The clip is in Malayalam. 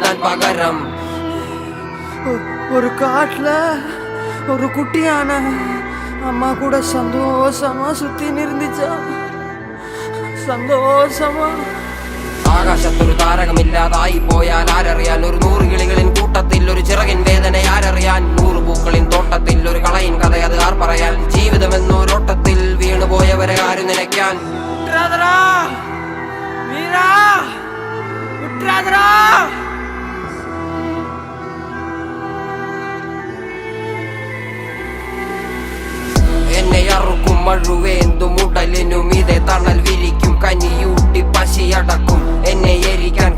நீதான் பகரம். ஒரு காட்டுல ஒரு குட்டியான அம்மா கூட சந்தோஷமா சுத்தி இருந்துச்சா. സന്തോഷമാ. ആകാശത്തൊരു താരകമില്ലാതായി പോയാൽ ആരറിയാൻ? ഒരു 100 കിളികളിൻ കൂട്ടത്തിൽ ഒരു ചിറകിൻ വേദന ആരറിയാൻ? 100 പൂക്കളിൻ തോട്ടത്തിൽ ഒരു കളയിൻ കഥ അത് ആർ പറയാൻ? ജീവിതമെന്നൊരോട്ടത്തിൽ വീണുപോയവരെ ആര് നിലയ്ക്കാൻ? എന്നെ അറുക്കും മഴുവേന്തും ഉടലിനും ഇതേ തണൽ വിരിക്കും. കനിയൂട്ടി പശിയടക്കും എന്നെ എരിക്കാൻ